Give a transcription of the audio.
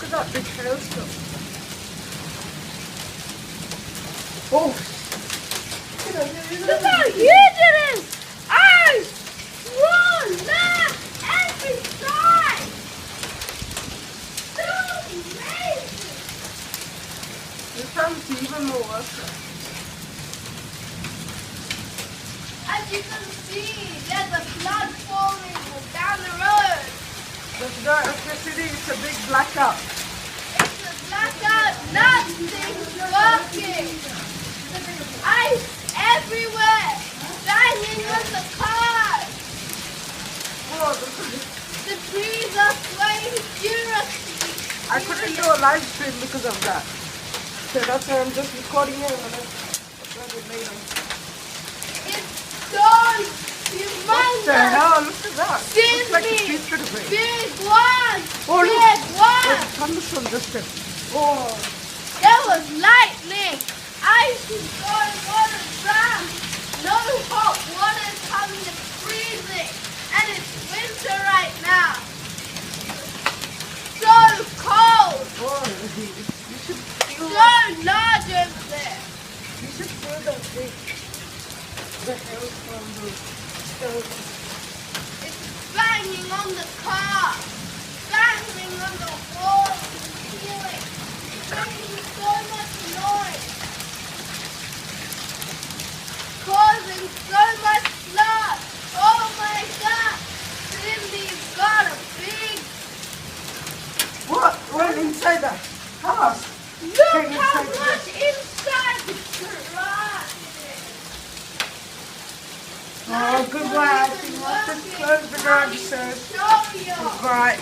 Look at that big hailstorm. Oh! Look how huge it is! Ice! Roll! Left! Every side! So amazing! This time's even more worse. As you can see, there's a flood forming down the road. There's no electricity, it's a big blackout. It's a blackout, nothing's working. Ice everywhere, banging on the cars. Oh, look at this. The trees are swaying furiously. I couldn't do a live stream because of that. So that's why I'm just recording it and I'll upload it later. It's so humongous. What the hell? Look at that. Looks like a Seriously, pizza to me. big one, Oh, look. big one. There's a thunderstorm just then. Oh. There was lightning. Ice is going on the ground. No hot water is coming. It's freezing. And it's winter right now. So cold. Oh, you should feel So large over there. You should feel that big. The hailstorm so It's banging on the car. Banging on the wall. Ceiling. It's making so much noise. Causing so much flood. Oh my God. Cindy's got a big... what? Went inside the house. Look Take it, how take it. much inside the garage is. Oh, goodbye. Let's close the garage, sir. Show you. Goodbye.